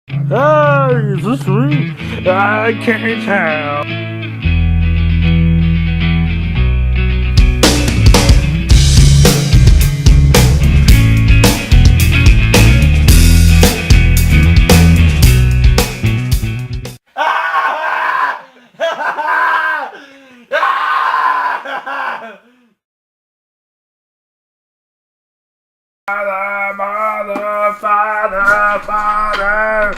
Hey, is this sweet? I can't tell. Father.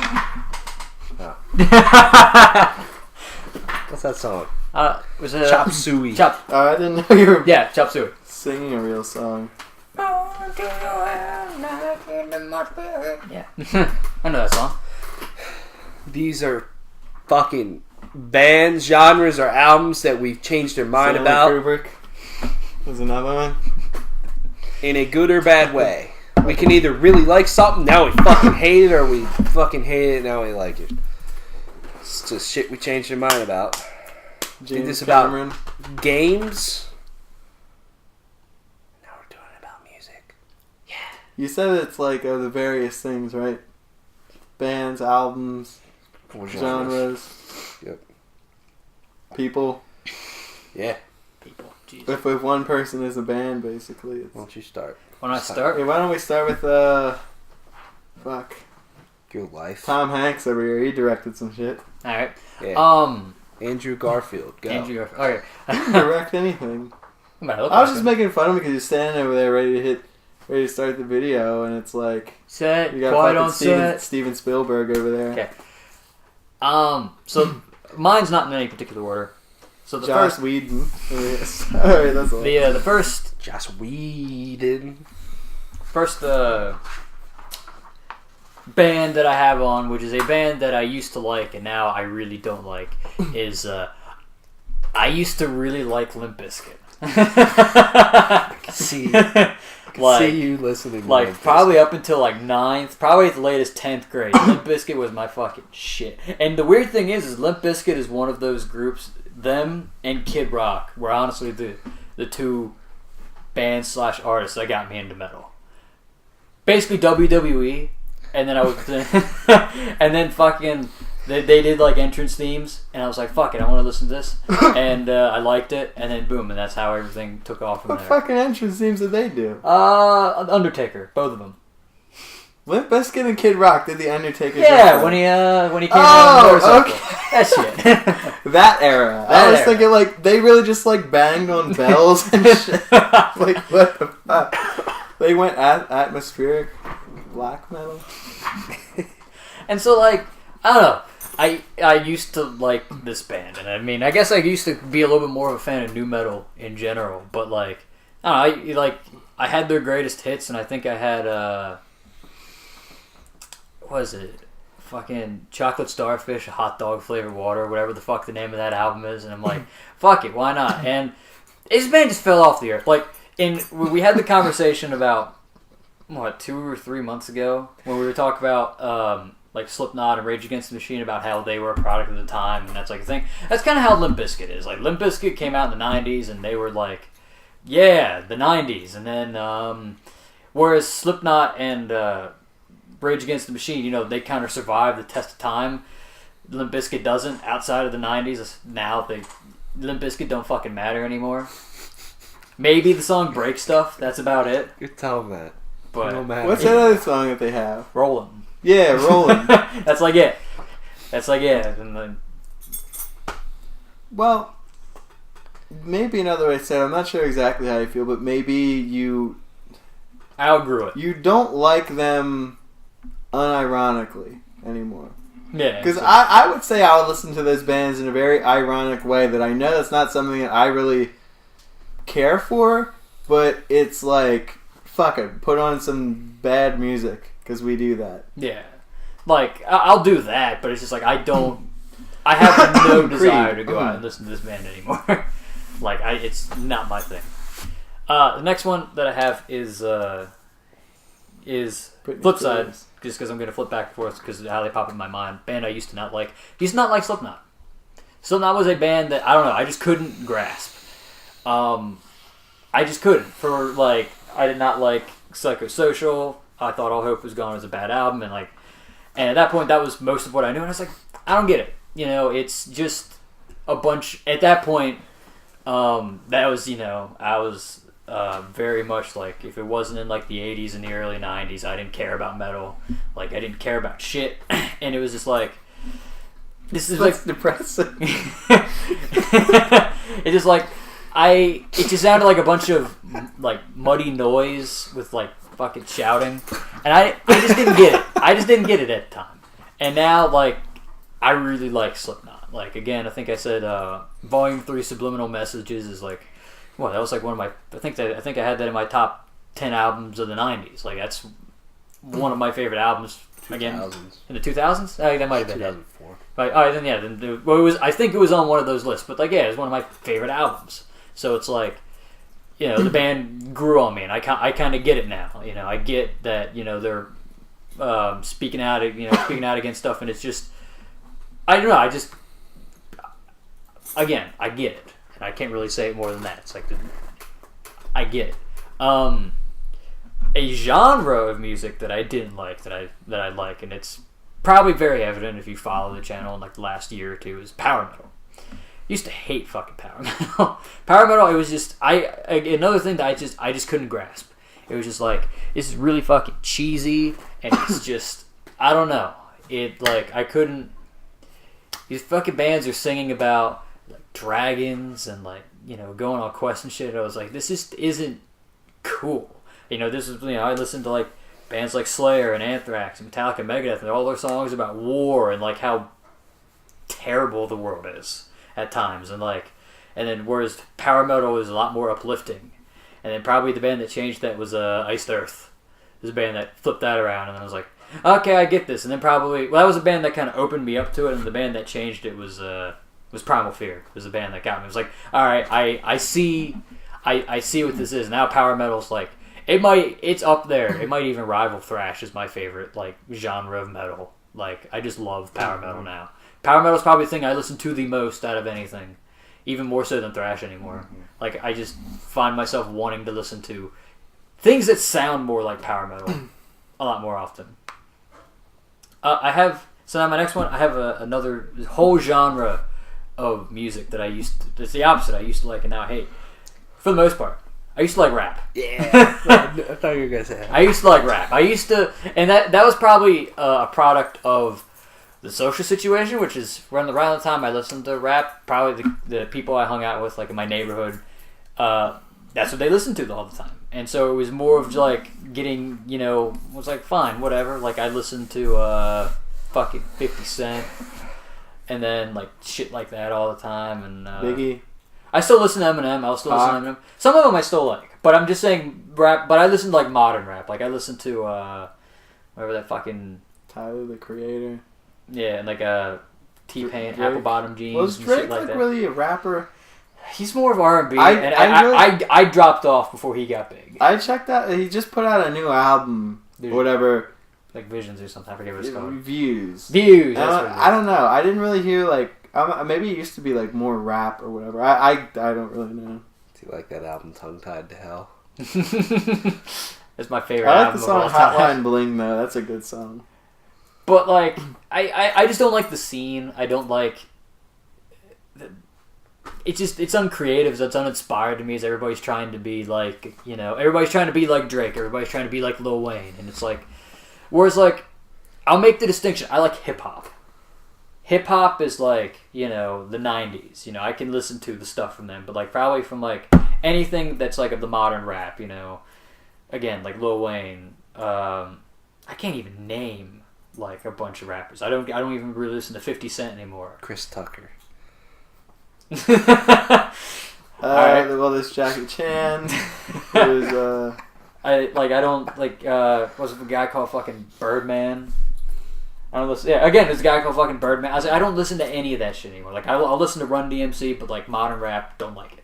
What's that song? Was it Chop Suey. Chop? I didn't know you were Chop Suey. singing a real song. Yeah. I know that song. These are fucking bands, genres, or albums that we've changed our mind Stanley about Kubrick was another one. in a good or bad way. We can either really like something, now we fucking hate it, or we fucking hate it, now we like it. It's just shit we changed our mind about. James this about Cameron. games. Now we're doing it about music. You said it's like the various things, right? Bands, albums, genres. Yep. People. Yeah. People. Jeez. If one person is a band, basically. It's... Why don't you start? When I start, Hey, why don't we start with fuck, Your life. Tom Hanks over here. He directed some shit. all right. Yeah. Andrew Garfield. Go. Andrew Garfield. He didn't Okay. direct anything. I'm gonna look I was like just him. making fun of him because he's standing over there ready to start the video, and it's like Set. you got Quiet fucking on set. Steven Spielberg over there. Okay. So mine's not in any particular order. So the Joss first, Whedon. Sorry, that's all. the first Joss Whedon. band that I have on, which is a band that I used to like and now I really don't like, is I used to really like Limp Bizkit. See, Like- see you listening. to Like Limp probably up until like 9th, probably at the latest 10th grade. Limp Bizkit was my fucking shit. And the weird thing is Limp Bizkit is one of those groups, them and Kid Rock, were honestly the two bands / artists that got me into metal. Basically WWE, and then I was, and then fucking they did like entrance themes, and I was like, fuck it, I want to listen to this, and I liked it, and then boom, and that's how everything took off from What there. fucking entrance themes did they do? Undertaker, both of them. Limp Bizkit and Kid Rock did the Undertaker. Yeah, when he came out on the motorcycle. That shit. That era. I That was era. thinking like they really just like banged on bells and shit. Like what the fuck? They went atmospheric black metal. And so like, I don't know. I used to like this band, and I mean, I guess I used to be a little bit more of a fan of nu metal in general. But like, I don't know. I had their greatest hits, and I think I had what is it? Fucking Chocolate Starfish, Hot Dog Flavored Water, whatever the fuck the name of that album is, and I'm like, fuck it, why not? And this band just fell off the earth. Like, we had the conversation about what 2 or 3 months ago when we were talking about like Slipknot and Rage Against the Machine, about how they were a product of the time, and that's like a thing. That's kind of how Limp Bizkit is. Like, Limp Bizkit came out in the 90s, and they were like, yeah, the 90s. And then, whereas Slipknot and Rage Against the Machine, you know, they kind of survived the test of time. Limp Bizkit doesn't. Outside of the 90s, now Limp Bizkit don't fucking matter anymore. Maybe the song Break Stuff, that's about it. You tell them that. But No matter. What's that other song that they have? Rollin'. Yeah, Rolling. That's like it. That's like it. And then, Well, maybe another way to say it, I'm not sure exactly how you feel, but maybe you I outgrew it. don't like them unironically anymore. Yeah. Because so- I would say I would listen to those bands in a very ironic way that I know that's not something that I really care for, but it's like, fuck it, put on some bad music, because we do that. Yeah. Like, I'll do that, but it's just like, I have no desire to go out and listen to this band anymore. Like, it's not my thing. The next one that I have is Britney Flip Side, Spears. just because I'm going to flip back and forth because of how they pop in my mind. Band I used to not like. Used to not like Slipknot. Slipknot was a band that, I don't know, I just couldn't grasp. I just couldn't. I did not like Psychosocial. I thought All Hope Was Gone was a bad album, and like, And at that point, that was most of what I knew. And I was like, I don't get it. You know, it's just a bunch. At that point, that was, you know, I was very much like, if it wasn't in like the 80s and the early 90s, I didn't care about metal. Like, I didn't care about shit. And it was just like, this is That's like depressing. it's just like it just sounded like a bunch of like muddy noise with like fucking shouting, and I just didn't get it. I just didn't get it at the time. And now, like, I really like Slipknot. Like, again, I think I said Volume 3 Subliminal Messages is like, well, that was like one of my, I think I had that in my top 10 albums of the 90s. Like, that's one of my favorite albums. Again, 2000s. in the 2000s? I think that might have been 2004. Right, all right, then yeah, well, it was. I think it was on one of those lists, but like, yeah, it's one of my favorite albums. So it's like, you know, the band grew on me, and I kind of get it now. You know, I get that, you know, they're speaking out against stuff, and it's just, I don't know. I just, again, I get it, and I can't really say it more than that. It's like, I get it. A genre of music that I didn't like that I like, and it's probably very evident if you follow the channel in like the last year or two, is power metal. I used to hate fucking power metal. Power metal, it was just another thing that I just couldn't grasp. It was just like, this is really fucking cheesy, and it's just, I don't know. It, like, I couldn't. These fucking bands are singing about like dragons and, like, you know, going on quests and shit. I was like, this just isn't cool. You know, this is, you know, I listened to like bands like Slayer and Anthrax and Metallica and Megadeth, and all their songs about war and like how terrible the world is at times, and then whereas power metal is a lot more uplifting. And then probably the band that changed that was Iced Earth. There's a band that flipped that around, and I was like, okay, I get this. And then probably, well, that was a band that kind of opened me up to it, and the band that changed it was Primal Fear. It was the band that got me. It was like, all right, I see what this is. Now power metal's like, it's up there. It might even rival thrash as my favorite like genre of metal. Like, I just love power metal now. Power metal is probably the thing I listen to the most out of anything, even more so than thrash anymore. Like, I just find myself wanting to listen to things that sound more like power metal a lot more often. So now my next one, I have another whole genre of music that it's the opposite. I used to like and now I hate. For the most part. I used to like rap. Yeah. I thought you were going to say that. I used to like rap. And that was probably a product of the social situation, which is around the time I listened to rap. Probably the people I hung out with, like in my neighborhood, that's what they listened to all the time. And so it was more of like getting, you know, was like, fine, whatever. Like, I listened to fucking 50 Cent and then like shit like that all the time. And Biggie. I still listen to Eminem. I'll still listen to Eminem. Some of them I still like, but I'm just saying rap. But I listen to like modern rap. Like, I listen to whatever that fucking Tyler, the Creator. Yeah, and like T-Pain, Drake. Apple Bottom Jeans. Was and Drake shit like that. Really a rapper? He's more of R&B, I and I dropped off before he got big. I checked out. He just put out a new album, or whatever. Like Visions or something. I forget what it's called. Views. Views. That's what it is. I don't know. I didn't really hear like. Maybe it used to be like more rap or whatever. I don't really know. Do you like that album, Tongue Tied to Hell? It's my favorite I like album the song of all time. Hotline Bling though. That's a good song. But like, I just don't like the scene. I don't like. It's uncreative. It's uninspired to me. As everybody's trying to be like, you know, everybody's trying to be like Drake. Everybody's trying to be like Lil Wayne, and it's like, whereas like, I'll make the distinction. I like hip hop. Hip hop is like, you know, the 90s. You know, I can listen to the stuff from them, but like probably from like anything that's like of the modern rap. You know, again, like Lil Wayne. I can't even name like a bunch of rappers. I don't even really listen to 50 Cent anymore. Chris Tucker. Alright. Well, there's Jackie Chan. There's I don't like what's the guy called fucking Birdman? I don't listen. Yeah, again, there's a guy called fucking Birdman. I don't listen to any of that shit anymore. Like, I'll listen to Run DMC, but like modern rap, don't like it.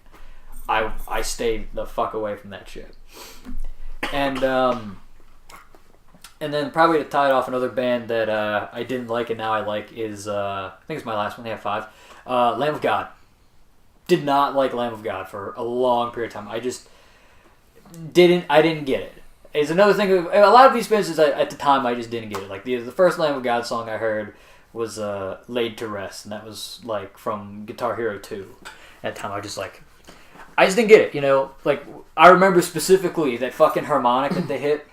I stay the fuck away from that shit. And then probably to tie it off, another band that I didn't like and now I like is I think it's my last one. They have 5. Lamb of God. Did not like Lamb of God for a long period of time. I just didn't get it. is another thing. A lot of these bands, at the time, I just didn't get it. Like the first Lamb of God song I heard was "Laid to Rest," and that was like from Guitar Hero 2. At the time, I just didn't get it. You know, like I remember specifically that fucking harmonic that they hit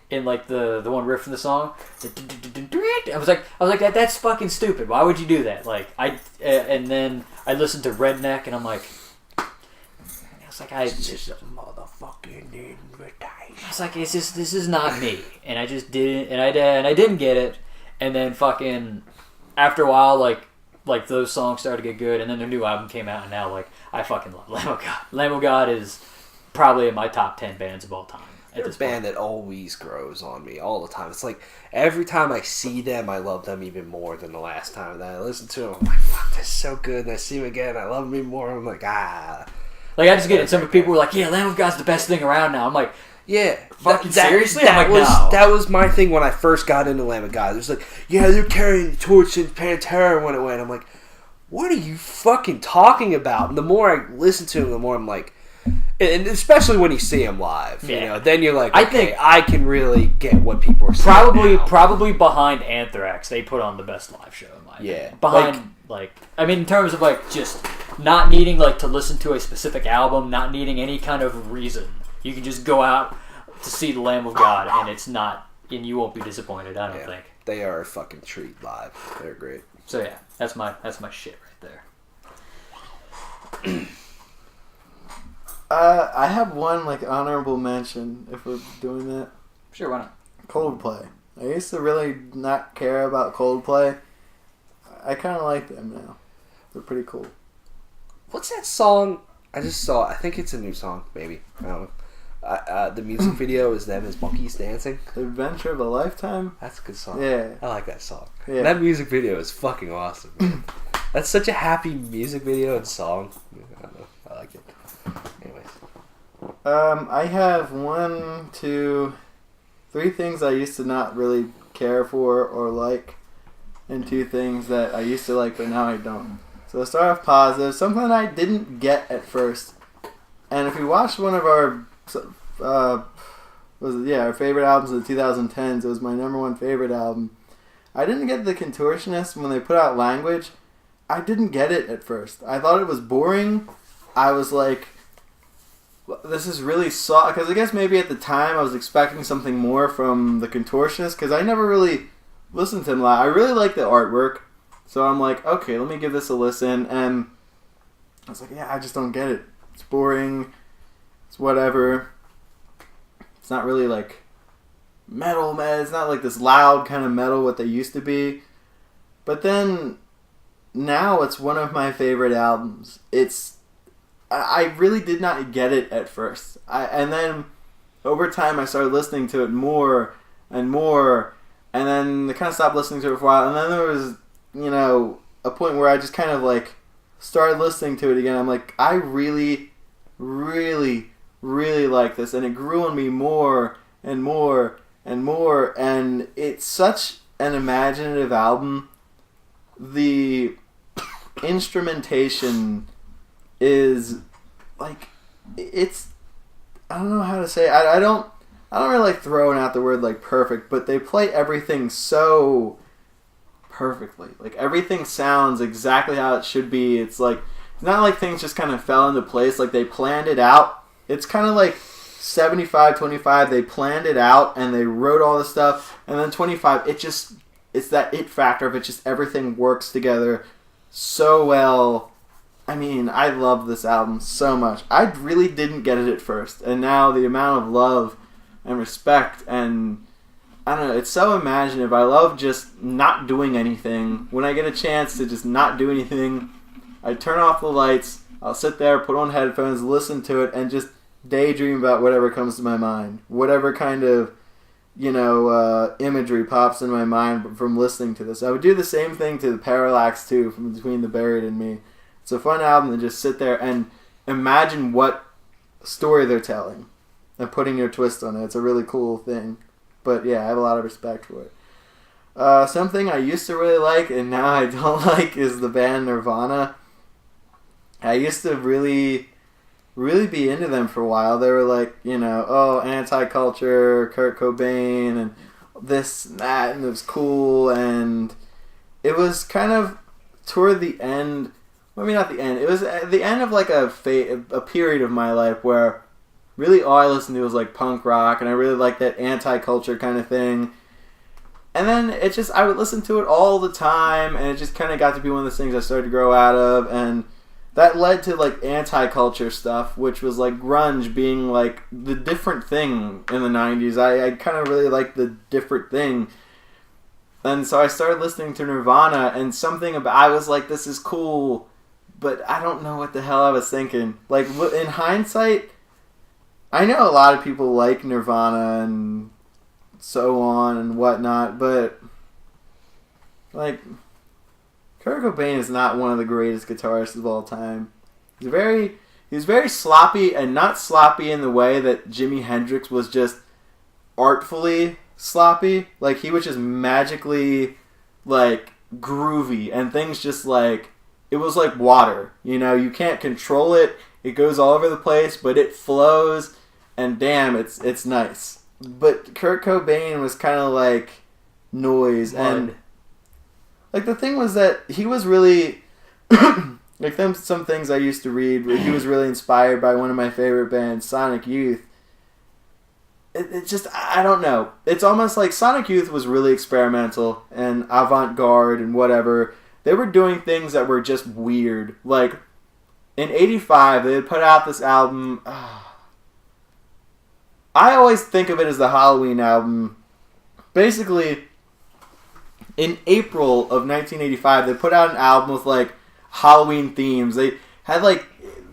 in like the one riff of the song. I was like that's fucking stupid. Why would you do that? Like and then I listened to Redneck, and I'm like. This is a motherfucking invitation. I was like, this is not me, and I just didn't, and I didn't get it, and then fucking after a while, like those songs started to get good, and then their new album came out, and now like I fucking love Lamb of God. Lamb of God is probably in my top 10 bands of all time. They're a band that always grows on me all the time. It's like every time I see them, I love them even more than the last time that I listened to them. I'm like, fuck, that's so good. And I see them again, I love them even more. I'm like, ah. Like, I just get it. Some people were like, yeah, Lamb of God's the best thing around now. I'm like, yeah. Fucking seriously? That I'm like, was, no. That was my thing when I first got into Lamb of God. It was like, yeah, they're carrying the torch in Pantera when it went. I'm like, what are you fucking talking about? And the more I listen to them, the more I'm like, and especially when you see them live, you know, then you're like, okay, I think I can really get what people are saying. Probably behind Anthrax, they put on the best live show in my opinion. Behind, I mean, in terms of like just not needing like to listen to a specific album, not needing any kind of reason, you can just go out to see the Lamb of God, and you won't be disappointed. I don't think they are a fucking treat live. They're great. So yeah, that's my shit right there. I have one like honorable mention if we're doing that. Sure, why not? Coldplay. I used to really not care about Coldplay. I kind of like them now. They're pretty cool. What's that song? I just saw. I think it's a new song. Maybe I don't know. The music video is them as monkeys dancing. The Adventure of a Lifetime. That's a good song. Yeah, I like that song. Yeah. That music video is fucking awesome. Man. That's such a happy music video and song. I don't know. I like it. Anyways. I have 1, 2, 3 things I used to not really care for or like, and 2 things that I used to like but now I don't. So let's start off positive. Something I didn't get at first. And if you watched one of our our favorite albums of the 2010s, it was my number 1 favorite album. I didn't get The Contortionists when they put out Language. I didn't get it at first. I thought it was boring. I was like, this is really soft. Because I guess maybe at the time I was expecting something more from The Contortionists, because I never really listened to them live. I really like the artwork. So I'm like, okay, let me give this a listen. And I was like, yeah, I just don't get it. It's boring. It's whatever. It's not really like metal, man. It's not like this loud kind of metal what they used to be. But then now it's one of my favorite albums. I really did not get it at first. And then over time I started listening to it more and more. And then I kind of stopped listening to it for a while. And then there was, a point where I just kind of like started listening to it again. I'm like, I really, really, really like this. And it grew on me more and more and more. And it's such an imaginative album. The instrumentation is like, it's, I don't know how to say it. I don't really like throwing out the word like perfect, but they play everything so perfectly. Like everything sounds exactly how it should be. It's like, it's not like things just kind of fell into place. Like they planned it out. It's kind of like 75-25. They planned it out and they wrote all this stuff. And then 25, it's that it factor of it just everything works together so well. I mean, I love this album so much. I really didn't get it at first. And now the amount of love and respect and I don't know, it's so imaginative. I love just not doing anything. When I get a chance to just not do anything, I turn off the lights, I'll sit there, put on headphones, listen to it, and just daydream about whatever comes to my mind. Whatever kind of, imagery pops in my mind from listening to this. I would do the same thing to the Parallax too, from Between the Buried and Me. It's a fun album to just sit there and imagine what story they're telling and putting your twist on it. It's a really cool thing. But yeah, I have a lot of respect for it. Something I used to really like and now I don't like is the band Nirvana. I used to really really be into them for a while. They were like, you know, oh, anti-culture, Kurt Cobain, and this and that, and it was cool, and it was kind of toward the end, I mean, not the end, it was the end of like a period of my life where really all I listened to was like punk rock, and I really liked that anti-culture kind of thing. And then it just, I would listen to it all the time, and it just kind of got to be one of those things I started to grow out of, and that led to like anti-culture stuff, which was like grunge being like the different thing in the 90s. I kind of really liked the different thing. And so I started listening to Nirvana, and something about, I was like, this is cool, but I don't know what the hell I was thinking. Like, in hindsight, I know a lot of people like Nirvana and so on and whatnot, but like, Kurt Cobain is not one of the greatest guitarists of all time. He was very sloppy, and not sloppy in the way that Jimi Hendrix was just artfully sloppy. Like, he was just magically like groovy, and things just like, it was like water. You know, you can't control it. It goes all over the place, but it flows, and damn, it's nice. But Kurt Cobain was kind of like noise, and like the thing was that he was really like some things I used to read. He was really inspired by one of my favorite bands, Sonic Youth. It just, I don't know. It's almost like Sonic Youth was really experimental and avant-garde and whatever. They were doing things that were just weird. Like in '85, they had put out this album. I always think of it as the Halloween album. Basically, in April of 1985, they put out an album with like Halloween themes. They had like,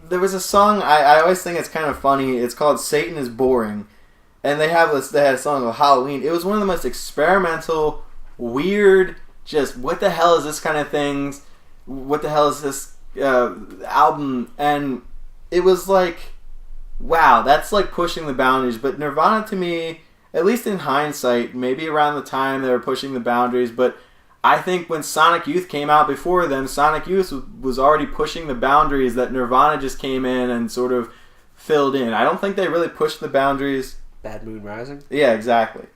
there was a song, I always think it's kind of funny. It's called Satan is Boring. And they had a song of Halloween. It was one of the most experimental, weird, just what the hell is this kind of things? What the hell is this album? And it was like, wow, that's like pushing the boundaries. But Nirvana, to me, at least in hindsight, maybe around the time they were pushing the boundaries, but I think when Sonic Youth came out before them, Sonic Youth was already pushing the boundaries that Nirvana just came in and sort of filled in. I don't think they really pushed the boundaries. Bad Moon Rising? Yeah, exactly.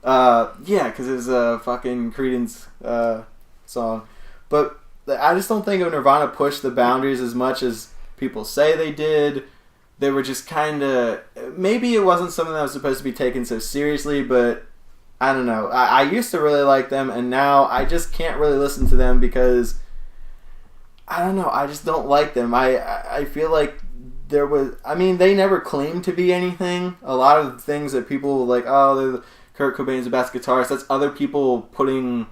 Yeah, because it was a fucking Creedence song. But I just don't think Nirvana pushed the boundaries as much as people say they did. They were just kind of... Maybe it wasn't something that was supposed to be taken so seriously, but I don't know. I used to really like them, and now I just can't really listen to them because... I don't know. I just don't like them. I feel like there was... I mean, they never claimed to be anything. A lot of things that people were like, oh, Kurt Cobain's the best guitarist. That's other people putting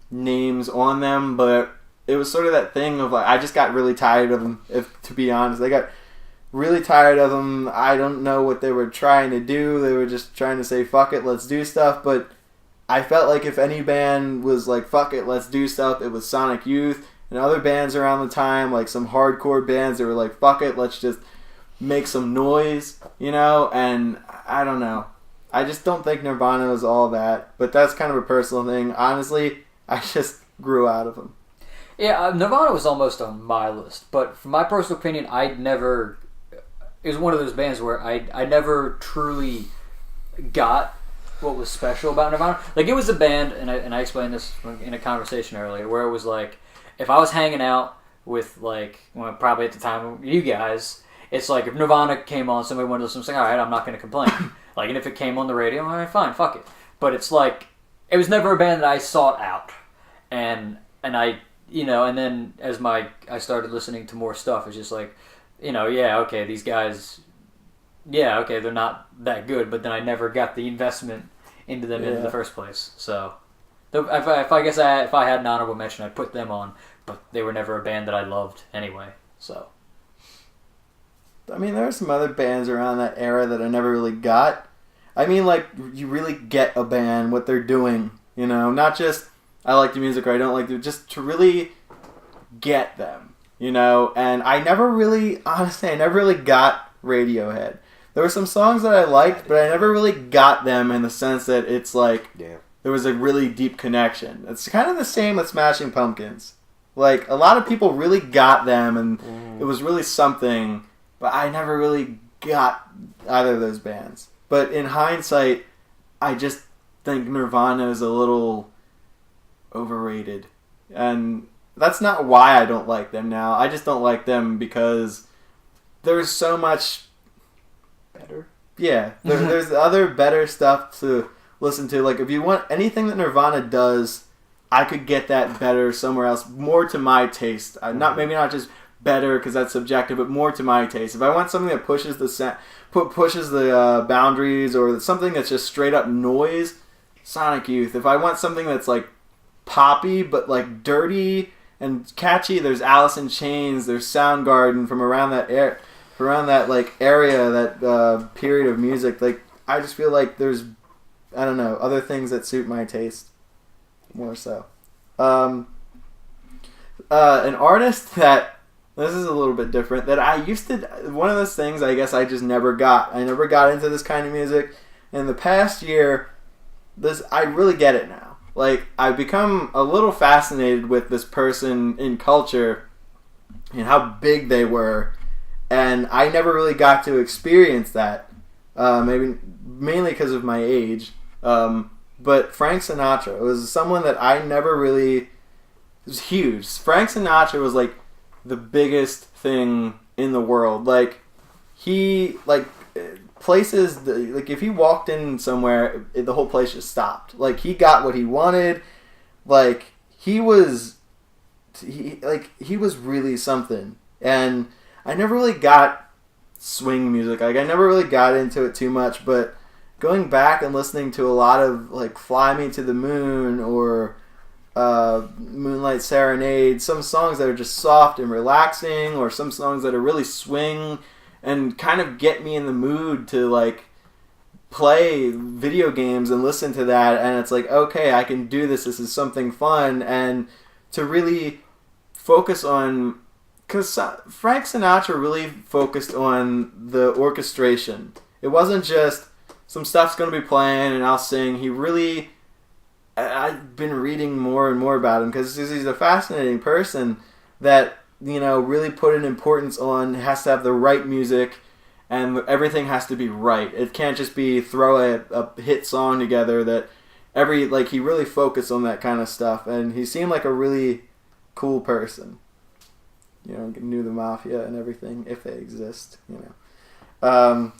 names on them, but it was sort of that thing of like, I just got really tired of them, to be honest. They got really tired of them. I don't know what they were trying to do. They were just trying to say, fuck it, let's do stuff. But I felt like if any band was like, fuck it, let's do stuff, it was Sonic Youth. And other bands around the time, like some hardcore bands that were like, fuck it, let's just make some noise, you know? And I don't know. I just don't think Nirvana was all that. But that's kind of a personal thing. Honestly, I just grew out of them. Yeah, Nirvana was almost on my list. But from my personal opinion, it was one of those bands where I never truly got what was special about Nirvana. Like, it was a band, and I explained this in a conversation earlier, where it was like, if I was hanging out with, like, well, probably at the time, you guys, it's like, if Nirvana came on, somebody wanted to listen, I was like, alright, I'm not going to complain. Like, and if it came on the radio, alright, fine, fuck it. But it's like, it was never a band that I sought out. And I, you know, and then as I started listening to more stuff, it's just like, you know, yeah, okay, these guys, yeah, okay, they're not that good, but then I never got the investment into them in the first place. So, if I had an honorable mention, I'd put them on, but they were never a band that I loved anyway. So, I mean, there are some other bands around that era that I never really got. I mean, like, you really get a band, what they're doing, you know, not just I like the music or I don't like the, just to really get them. You know, and I never really got Radiohead. There were some songs that I liked, but I never really got them in the sense that it's like, there was a really deep connection. It's kind of the same with Smashing Pumpkins. Like, a lot of people really got them, and it was really something, but I never really got either of those bands. But in hindsight, I just think Nirvana is a little overrated. And that's not why I don't like them now. I just don't like them because there's so much Better. Yeah, there's other better stuff to listen to. Like, if you want anything that Nirvana does, I could get that better somewhere else, more to my taste. Maybe not just better because that's subjective, but more to my taste. If I want something that pushes the boundaries, or something that's just straight up noise, Sonic Youth. If I want something that's like poppy but like dirty and catchy, there's Alice in Chains, there's Soundgarden from around that like area, that period of music. Like, I just feel like there's, I don't know, other things that suit my taste more so. An artist that, this is a little bit different, that I used to, one of those things I guess I just never got. I never got into this kind of music. In the past year, I really get it now. Like, I've become a little fascinated with this person in culture and how big they were. And I never really got to experience that, mainly because of my age. But Frank Sinatra was someone that I never really... It was huge. Frank Sinatra was like the biggest thing in the world. Like, he, like, places, like, if he walked in somewhere, the whole place just stopped. Like, he got what he wanted. Like, he was really something. And I never really got swing music. Like, I never really got into it too much, but going back and listening to a lot of, like, Fly Me to the Moon or Moonlight Serenade, some songs that are just soft and relaxing, or some songs that are really swing and kind of get me in the mood to, like, play video games and listen to that, and it's like, okay, I can do this is something fun, and to really focus on... Because Frank Sinatra really focused on the orchestration. It wasn't just some stuff's going to be playing and I'll sing. He really... I've been reading more and more about him because he's a fascinating person that, you know, really put an importance on, has to have the right music and everything has to be right. It can't just be throw a hit song together that he really focused on that kind of stuff, and he seemed like a really cool person. You know, knew the mafia and everything, if they exist, you know.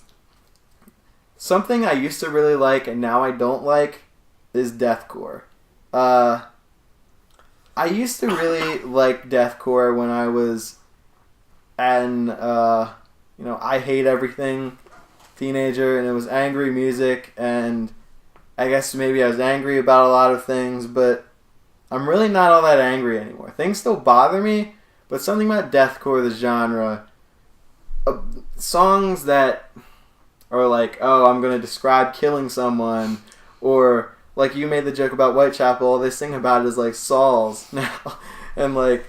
Something I used to really like and now I don't like is deathcore. I used to really like deathcore when I was I hate everything teenager, and it was angry music, and I guess maybe I was angry about a lot of things, but I'm really not all that angry anymore. Things still bother me, but something about deathcore, the genre, songs that are like, oh, I'm going to describe killing someone, or like you made the joke about Whitechapel, all they sing about is like Sauls now, and like,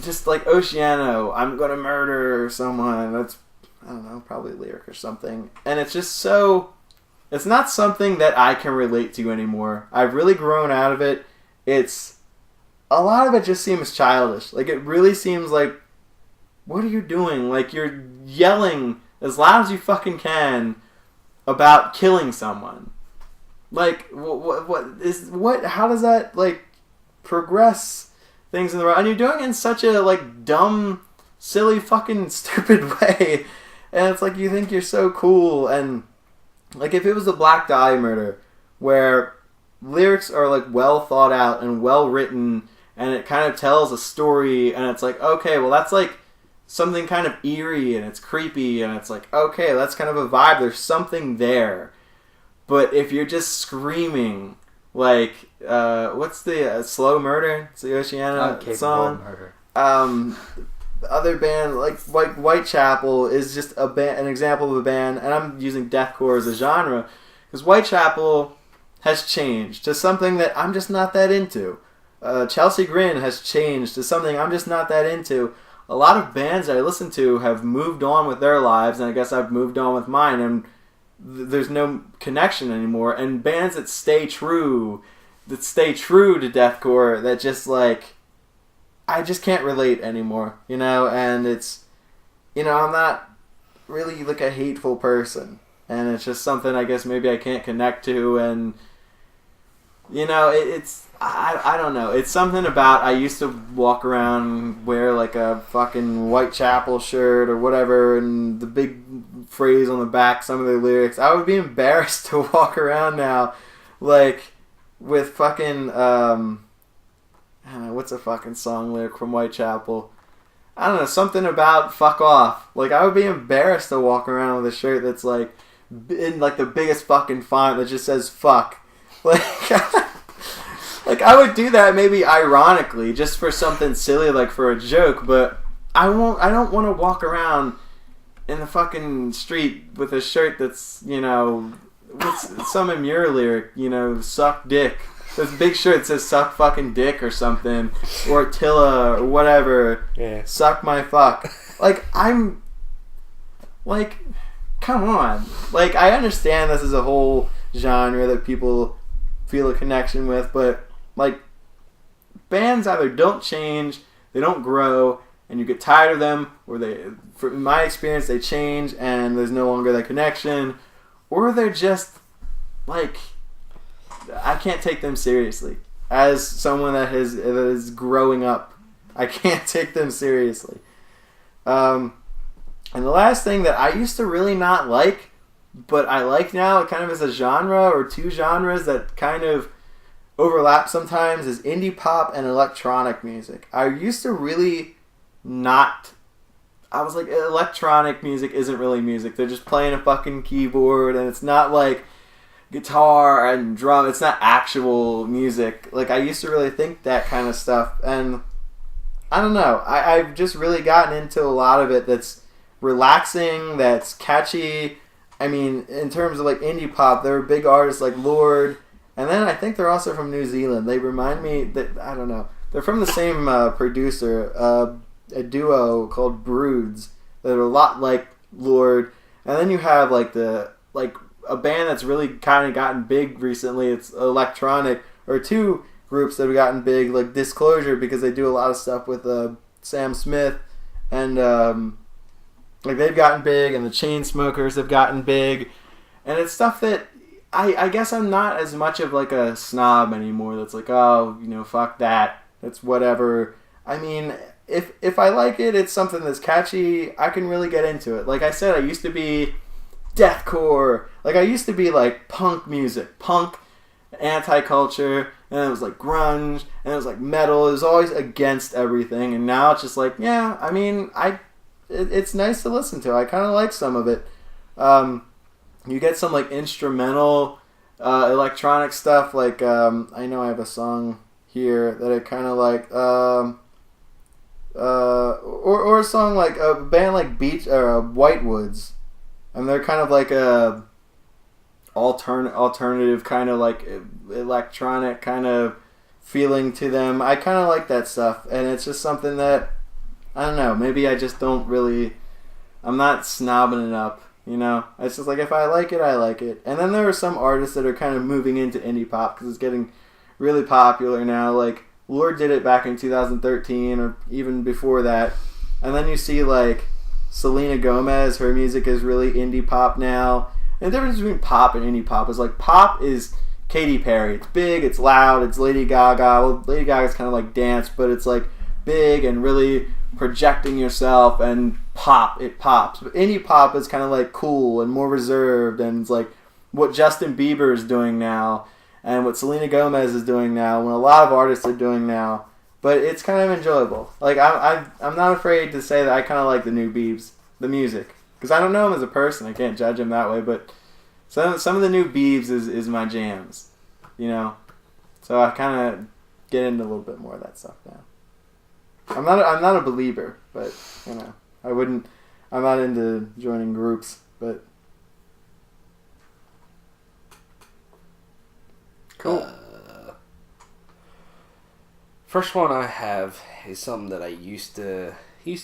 just like Oceano, I'm going to murder someone, that's, I don't know, probably a lyric or something, and it's just so, it's not something that I can relate to anymore. I've really grown out of it. A lot of it just seems childish. Like, it really seems like, what are you doing? Like, you're yelling as loud as you fucking can about killing someone. Like, how does that, like, progress things in the right? And you're doing it in such a, like, dumb, silly, fucking stupid way. And it's like, you think you're so cool. And, like, if it was a Black Dahlia murder, where lyrics are, like, well thought out and well written, and it kind of tells a story, and it's like, okay, well, that's, like, something kind of eerie, and it's creepy, and it's like, okay, that's kind of a vibe. There's something there. But if you're just screaming, like, what's the Slow Murder? It's the Oceana song. Murder. Other band, like Whitechapel, is just an example of a band, and I'm using deathcore as a genre, because Whitechapel has changed to something that I'm just not that into. Chelsea Grin has changed to something I'm just not that into. A lot of bands that I listen to have moved on with their lives, and I guess I've moved on with mine, and there's no connection anymore. And bands that stay true to deathcore, that just, like, I just can't relate anymore, you know. And it's, you know, I'm not really like a hateful person, and it's just something I guess maybe I can't connect to, and you know, I don't know. It's something about I used to walk around wear like a fucking Whitechapel shirt or whatever, and the big phrase on the back, some of the lyrics. I would be embarrassed to walk around now, like with fucking I don't know, what's a fucking song lyric from Whitechapel? I don't know, something about fuck off. Like, I would be embarrassed to walk around with a shirt that's like in like the biggest fucking font that just says fuck. Like, like I would do that maybe ironically, just for something silly, like for a joke, but I don't want to walk around in the fucking street with a shirt that's, you know, what's some Imura lyric, you know, suck dick. This big shirt that says suck fucking dick or something, or Tilla or whatever. Yeah. Suck my fuck. Like, I'm like, come on. Like, I understand this is a whole genre that people feel a connection with, but like, bands either don't change, they don't grow, and you get tired of them, or in my experience, they change and there's no longer that connection, or they're just like, I can't take them seriously. As someone that is growing up, I can't take them seriously. And the last thing that I used to really not like, but I like now, kind of as a genre or two genres that kind of overlap sometimes, is indie pop and electronic music. I used to really not... I was like, electronic music isn't really music. They're just playing a fucking keyboard, and it's not like guitar and drum. It's not actual music. Like, I used to really think that kind of stuff, and I don't know. I've just really gotten into a lot of it that's relaxing, that's catchy. I mean, in terms of like indie pop, there are big artists like Lorde, and then I think they're also from New Zealand. They remind me that, I don't know, they're from the same producer, a duo called Broods that are a lot like Lorde. And then you have like a band that's really kind of gotten big recently. It's electronic, or two groups that have gotten big, like Disclosure, because they do a lot of stuff with Sam Smith, and like they've gotten big, and the Chainsmokers have gotten big, and it's stuff that I guess I'm not as much of like a snob anymore. That's like, oh, you know, fuck that. That's whatever. I mean, if I like it, it's something that's catchy. I can really get into it. Like I said, I used to be deathcore. Like, I used to be like punk music, punk, anti-culture, and it was like grunge, and it was like metal. It was always against everything, and now it's just like, yeah, I mean, it's nice to listen to. I kind of like some of it. You get some like instrumental electronic stuff, like I know I have a song here that I kind of like, or a song like a band like Whitewoods, and they're kind of like a alternative kind of like electronic kind of feeling to them. I kind of like that stuff, and it's just something that, I don't know, maybe I just don't really, I'm not snobbing it up, you know? It's just like, if I like it, I like it. And then there are some artists that are kind of moving into indie pop because it's getting really popular now. Like, Lorde did it back in 2013 or even before that. And then you see like Selena Gomez, her music is really indie pop now. And the difference between pop and indie pop is like, pop is Katy Perry. It's big, it's loud, it's Lady Gaga. Well, Lady Gaga's kind of like dance, but it's like big and really projecting yourself, and it pops. But indie pop is kind of like cool and more reserved, and it's like what Justin Bieber is doing now, and what Selena Gomez is doing now, what a lot of artists are doing now. But it's kind of enjoyable. Like, I'm not afraid to say that I kind of like the new Biebs, the music. Because I don't know him as a person. I can't judge him that way. But some of the new Biebs is my jams. You know? So I kind of get into a little bit more of that stuff now. I'm not a believer, but, you know, I'm not into joining groups, but... Cool. First one I have is something that I used to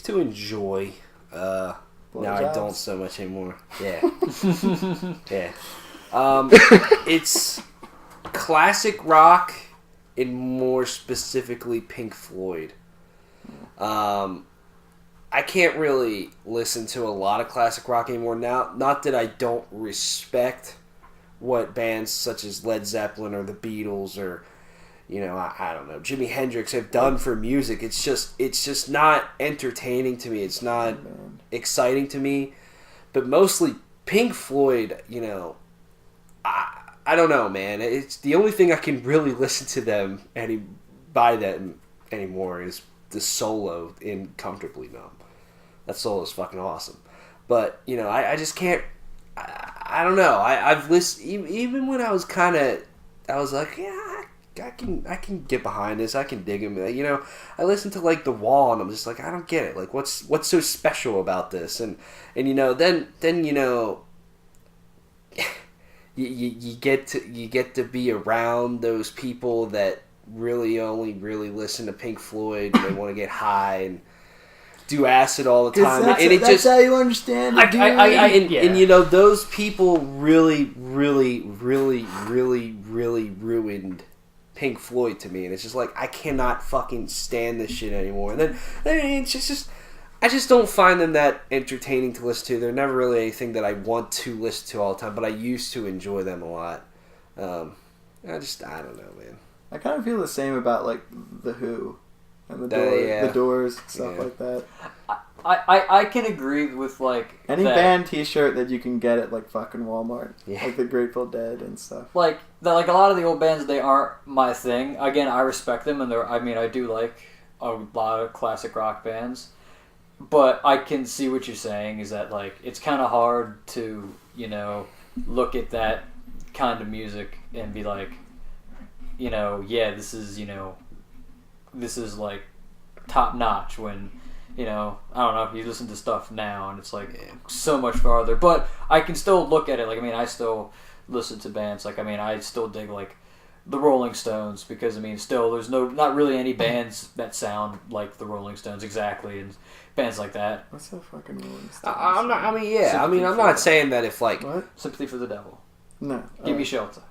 enjoy. Now I don't so much anymore. Yeah. Yeah. It's classic rock, and more specifically Pink Floyd. I can't really listen to a lot of classic rock anymore now. Not that I don't respect what bands such as Led Zeppelin or the Beatles or, I don't know, Jimi Hendrix have done for music. It's just not entertaining to me. It's not exciting to me. But mostly Pink Floyd, I don't know, man. It's the only thing I can really listen to them anymore is the solo in Comfortably Numb. That solo is fucking awesome. But, I just can't... I don't know. I've listened... Even when I was like, yeah, I can get behind this. I can dig him. I listened to, like, The Wall, and I'm just like, I don't get it. Like, what's so special about this? And then you get to be around those people that only really listen to Pink Floyd, and they want to get high and do acid all the time. That's how you understand it, and those people really, really, really, really, really ruined Pink Floyd to me. And it's just like, I cannot fucking stand this shit anymore. And then it's just I just don't find them that entertaining to listen to. They're never really anything that I want to listen to all the time, but I used to enjoy them a lot. I don't know, man. I kind of feel the same about, like, The Who and the Doors, stuff like that. I can agree with, like, any band t-shirt that you can get at, like, fucking Walmart. Yeah. Like the Grateful Dead and stuff. Like a lot of the old bands, they aren't my thing. Again, I respect them, and I do like a lot of classic rock bands. But I can see what you're saying, is that, like, it's kind of hard to, look at that kind of music and be like, this is like top notch when, I don't know, you listen to stuff now and it's like so much farther. But I can still look at it, like, I still listen to bands, like, I still dig, like, the Rolling Stones, because, still there's not really any bands that sound like the Rolling Stones exactly, and bands like that. What's that fucking Rolling Stones? I'm not saying that if, like... What? Sympathy for the Devil. No. Give Me Shelter.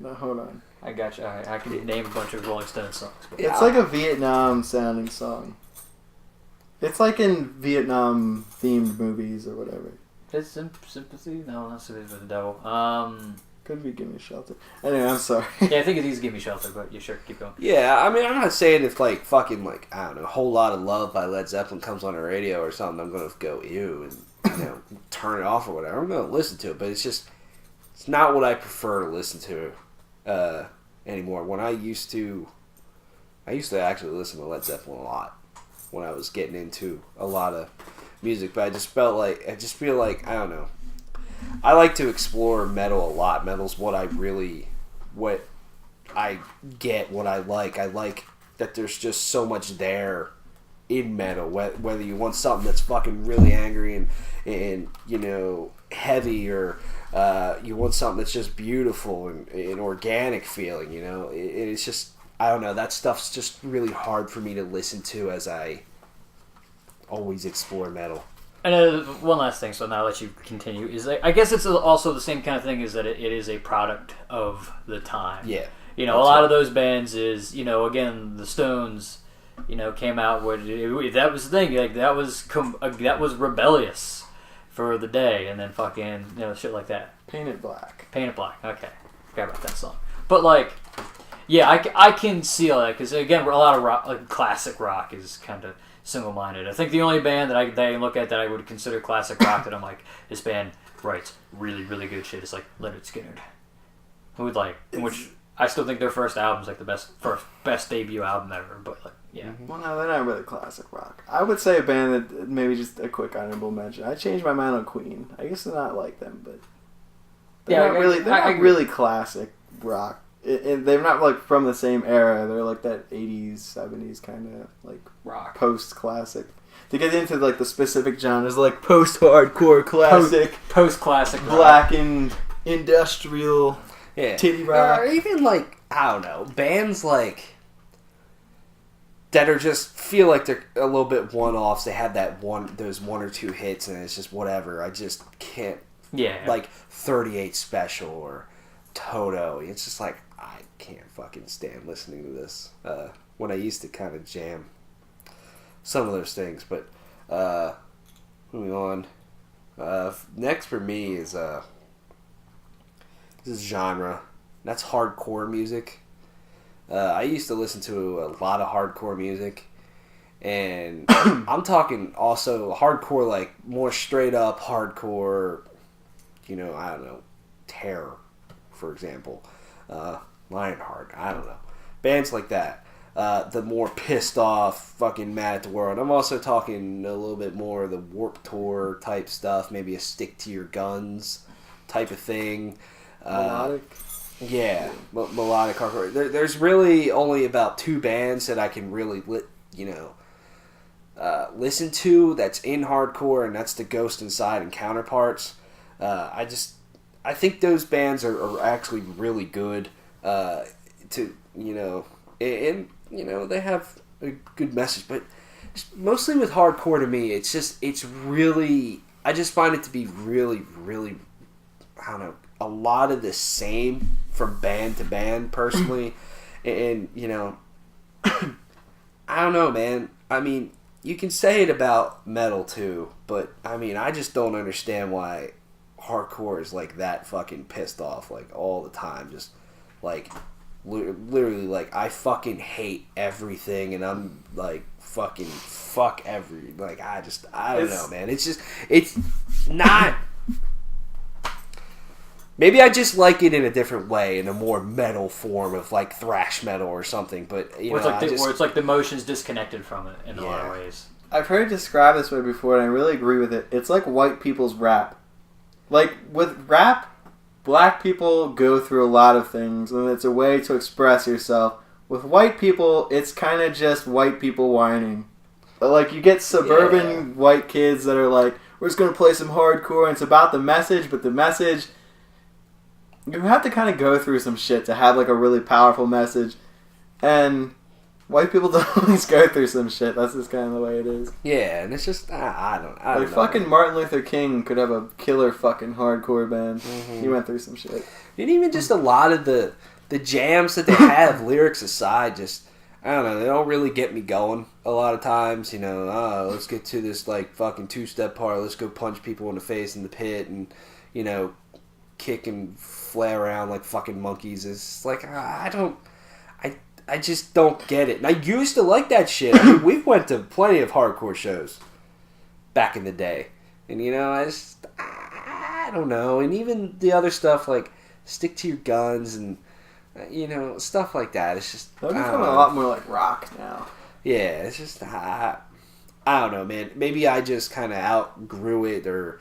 No, hold on. I got you. I can name a bunch of Rolling Stones songs. But it's like a Vietnam sounding song. It's like in Vietnam themed movies or whatever. It's Sympathy? No, not Sympathy for the Devil. Could be Give Me Shelter. Anyway, I'm sorry. Yeah, I think it is Give Me Shelter, but yeah, sure, keep going. Yeah, I'm not saying if, like, fucking, like, I don't know, A Whole Lot of Love by Led Zeppelin comes on the radio or something, I'm going to go ew and, turn it off or whatever. I'm going to listen to it, but it's not what I prefer to listen to anymore. When I used to actually listen to Led Zeppelin a lot when I was getting into a lot of music, but I just feel like, I don't know, I like to explore metal a lot. Metal's what I get, what I like. I like that there's just so much there in metal. Whether you want something that's fucking really angry and heavy, or you want something that's just beautiful and organic feeling. It's just, I don't know. That stuff's just really hard for me to listen to as I always explore metal. And one last thing, so now I'll let you continue, is I guess it's also the same kind of thing, is that it is a product of the time. Yeah. A lot of those bands is, again, the Stones, came out with, that was the thing, like, that was rebellious for the day, and then fucking, shit like that. Painted Black. Okay. Forgot about that song. But, like, yeah, I can see all that, because, again, a lot of rock, like, classic rock is kind of single-minded. I think the only band that I look at that I would consider classic rock that I'm like, this band writes really, really good shit, is like Lynyrd Skynyrd. Which I still think their first album is like the best debut album ever, but like, yeah. Well, no, they're not really classic rock. I would say a band that, maybe just a quick honorable mention. I changed my mind on Queen. I used to not like them, but they're not really classic rock. They're not, like, from the same era. They're like that 80s, 70s kind of, like, rock, post-classic. To get into, like, the specific genres, like post-hardcore classic, post-classic black and industrial, titty rock, or even, like, I don't know, bands like that are just feel like they're a little bit one-offs. They have those one or two hits, and it's just whatever. I just can't. Yeah. Like 38 Special or Toto. It's just like, I can't fucking stand listening to this. When I used to kind of jam some of those things, but Moving on. Next for me is this is genre. That's hardcore music. I used to listen to a lot of hardcore music, and I'm talking also hardcore, like more straight up hardcore. I don't know, Terror, for example, Lionheart. I don't know, bands like that. The more pissed off, fucking mad at the world. I'm also talking a little bit more of the Warped Tour type stuff, maybe a Stick to Your Guns type of thing. Melodic. Yeah, melodic hardcore. There's really only about 2 bands that I can really listen to that's in hardcore, and that's the Ghost Inside and Counterparts. I think those bands are actually really good. They have a good message, but mostly with hardcore to me, it's really, I just find it to be really, really, I don't know, a lot of the same from band to band personally. And I don't know, man. I mean, you can say it about metal too, but I mean, I just don't understand why hardcore is like that fucking pissed off like all the time. Just like literally like I fucking hate everything, and I'm like fucking fuck every, like I don't know, man. It's not. Maybe I just like it in a different way, in a more metal form of like thrash metal or something. But where it's like the emotions disconnected from it in a lot of ways. I've heard it described this way before, and I really agree with it. It's like white people's rap. Like with rap, black people go through a lot of things, and it's a way to express yourself. With white people, it's kind of just white people whining. Like you get suburban white kids that are like, "We're just gonna play some hardcore," and it's about the message, but the message. You have to kind of go through some shit to have like a really powerful message, and white people don't always go through some shit. That's just kind of the way it is. Yeah, and it's just I don't know. Fucking Martin Luther King could have a killer fucking hardcore band. Mm-hmm. He went through some shit. And even just a lot of the jams that they have, lyrics aside, just I don't know. They don't really get me going a lot of times. Let's get to this like fucking 2-step part. Let's go punch people in the face in the pit, and kick and flail around like fucking monkeys. It's like I just don't get it. And I used to like that shit. I mean, we went to plenty of hardcore shows back in the day, and I don't know. And even the other stuff like Stick to Your Guns and stuff like that. It's just They're becoming a lot more like rock now. Yeah, it's just I don't know, man. Maybe I just kind of outgrew it, or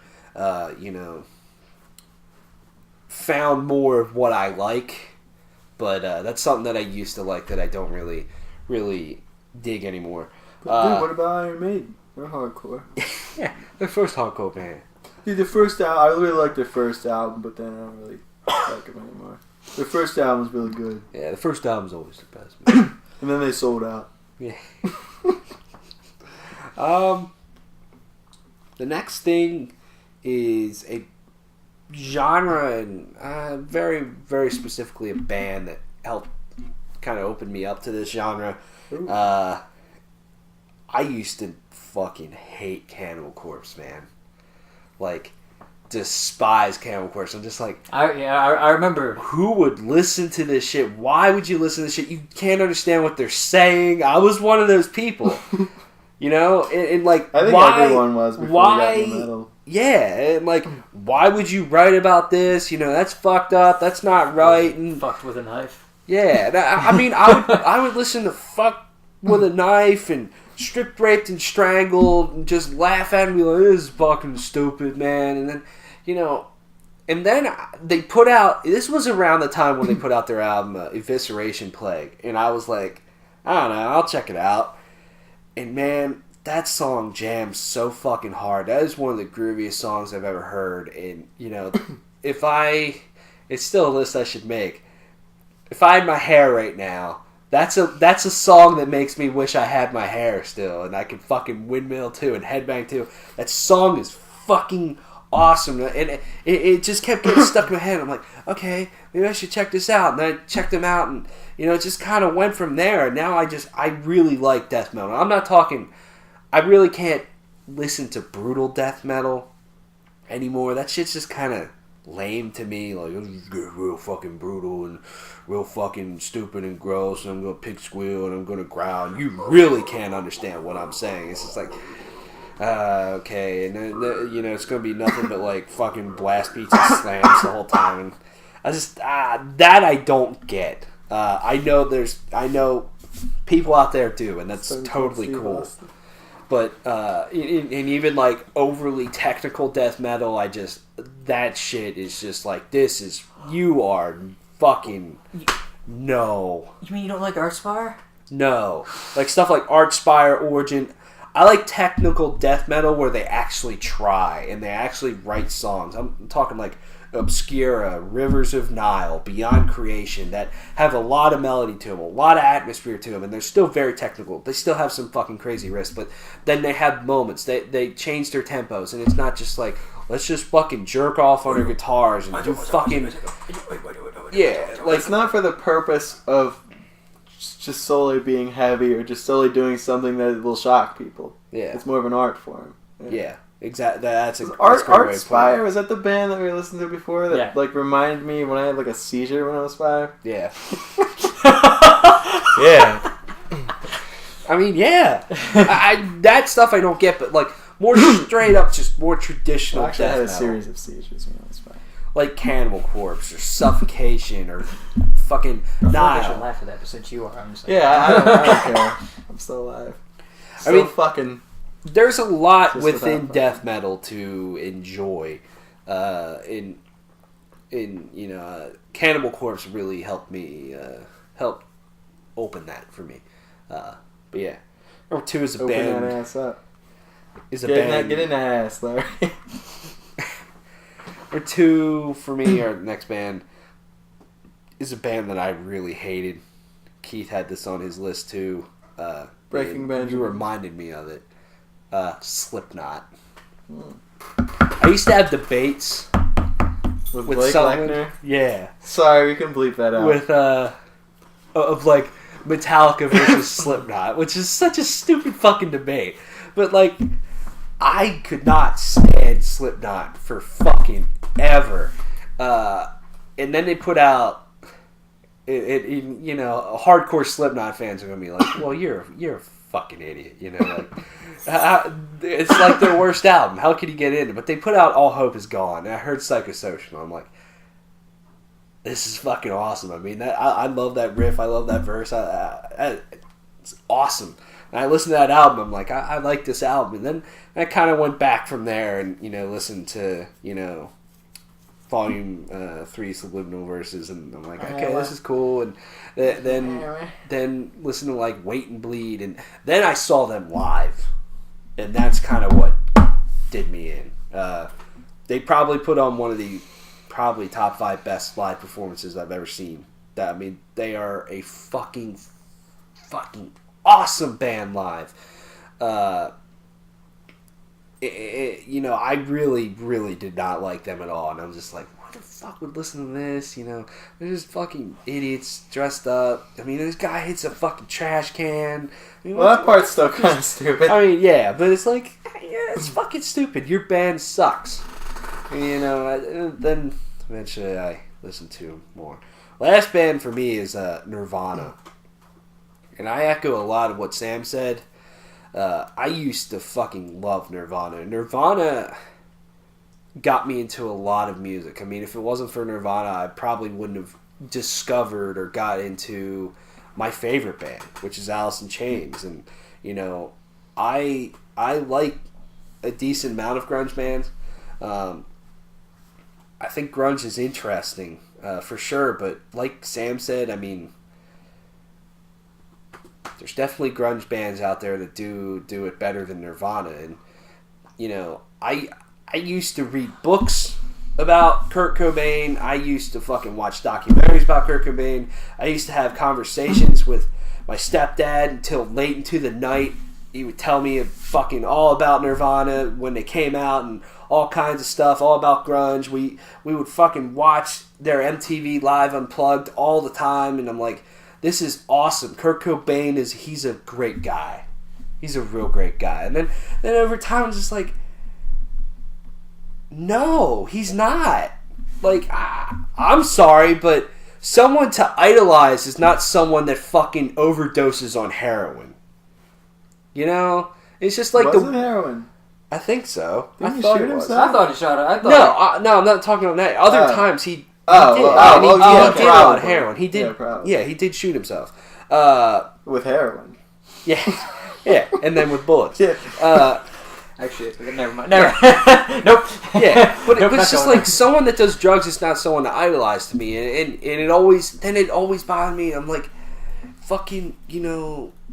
found more of what I like, but that's something that I used to like that I don't really dig anymore. But dude, what about Iron Maiden? They're hardcore. Yeah, their first hardcore band. Dude, I really liked their first album, but then I don't really like them anymore. Their first album was really good. Yeah, the first album's always the best, man. And then they sold out. Yeah. The next thing is a genre, and very, very specifically a band that helped kind of open me up to this genre. I used to fucking hate Cannibal Corpse, man. Like, despise Cannibal Corpse. I'm just like, I remember. Who would listen to this shit? Why would you listen to this shit? You can't understand what they're saying. I was one of those people. And like, I think everyone was before we got into metal. Yeah, and like, why would you write about this? That's fucked up. That's not right. And fucked with a knife. Yeah, I mean, I would listen to fuck with a knife and stripped, raped, and strangled, and just laugh at me like, this is fucking stupid, man. And then, and then they put out. This was around the time when they put out their album Evisceration Plague, and I was like, I don't know, I'll check it out. And man, that song jams so fucking hard. That is one of the grooviest songs I've ever heard. And it's still a list I should make. If I had my hair right now, that's a song that makes me wish I had my hair still, and I could fucking windmill too and headbang too. That song is fucking awesome, and it just kept getting stuck in my head. I'm like, okay, maybe I should check this out. And then I checked them out, and it just kind of went from there. And now I really like death metal. I'm not talking. I really can't listen to brutal death metal anymore. That shit's just kind of lame to me. Like, it's real fucking brutal and real fucking stupid and gross, and I'm gonna pig squeal and I'm gonna growl, and you really can't understand what I'm saying. It's just like, okay, and then, it's gonna be nothing but like fucking blast beats and slams the whole time, and I just that I don't get. I know people out there do, and that's totally cool. But and even like overly technical death metal, that shit is just like, you are fucking no. You mean you don't like Archspire? No, like stuff like Archspire, Origin. I like technical death metal where they actually try and they actually write songs. I'm talking like Obscura, Rivers of Nile, Beyond Creation, that have a lot of melody to them, a lot of atmosphere to them, and they're still very technical. They still have some fucking crazy riffs, but then they have moments. They change their tempos, and it's not just like, let's just fucking jerk off on our guitars and do fucking... Yeah, like... It's not for the purpose of just solely being heavy or just solely doing something that will shock people. Yeah. It's more of an art form. Yeah. Exactly. That's a Archspire. Was that the band that we listened to before that Yeah. reminded me when I had like a seizure when I was 5? Yeah. Yeah. I mean, yeah. That stuff I don't get, but like more straight up, just more traditional Actually, I death had a metal. series of seizures when I was 5. Like Cannibal Corpse or Suffocation or fucking I should Nile. laugh at that, but since you are, I'm just like... Yeah, I don't care. I'm still alive. Still mean- fucking... There's a lot Just within without death metal to enjoy. Cannibal Corpse really helped me help open that for me. But yeah, number 2 is a Open band. that ass up. Is a Get band. in that ass, Larry. Number 2 for me, our next band, is a band that I really hated. Keith had this on his list too. Breaking and Benjamin. You reminded me of it. Slipknot. I used to have debates With with Blake someone. Leckner. Yeah, Sorry, we can bleep that out. with of like Metallica versus Slipknot, which is such a stupid fucking debate. But like, I could not stand Slipknot for fucking ever. And then they put out. Hardcore Slipknot fans are gonna be like, "Well, you're a fucking idiot," like it's like their worst album. How could you get into it? But they put out All Hope Is Gone, and I heard Psychosocial. I'm like, this is fucking awesome. I mean, I love that riff. I love that verse. It's awesome. And I listened to that album. I'm like, I like this album. And then I kind of went back from there and listened to Volume 3 Subliminal Verses, and I'm like, okay, this is cool. And then listen to like Wait and Bleed, and then I saw them live, and that's kind of what did me in. They probably put on one of the top 5 best live performances I've ever seen. I mean, they are a fucking awesome band live. I really, really did not like them at all, and I was just like, why the fuck would listen to this? They're just fucking idiots dressed up. I mean, this guy hits a fucking trash can. I mean, Well, that part's still kind of stupid. I mean, yeah, but it's like, yeah, it's fucking stupid. Your band sucks. Then eventually I listened to more. Last band for me is Nirvana. And I echo a lot of what Sam said. I used to fucking love Nirvana. Nirvana got me into a lot of music. I mean, if it wasn't for Nirvana, I probably wouldn't have discovered or got into my favorite band, which is Alice in Chains. And, I like a decent amount of grunge bands. I think grunge is interesting, for sure, but like Sam said, I mean, there's definitely grunge bands out there that do it better than Nirvana. And, I used to read books about Kurt Cobain. I used to fucking watch documentaries about Kurt Cobain. I used to have conversations with my stepdad until late into the night. He would tell me fucking all about Nirvana when they came out and all kinds of stuff, all about grunge. We would fucking watch their MTV Live Unplugged all the time, and I'm like, this is awesome. Kurt Cobain he's a great guy. He's a real great guy. And then over time, I'm just like, no, he's not. Like, I'm sorry, but someone to idolize is not someone that fucking overdoses on heroin. You know? It's just like Was it heroin? I think so. Didn't I he thought shoot it was. himself? I thought he shot it. I thought No, I'm not talking about that. Other times he did. yeah, He did a lot of probably. heroin. He did. Yeah, probably. Yeah, he did shoot himself. With heroin. Yeah, yeah, and then with bullets. Yeah. actually, never mind. Never. Nope. Yeah, but Nope, it's not just going like someone that does drugs is not someone to idolize to me, and it always bothered me. I'm like, fucking,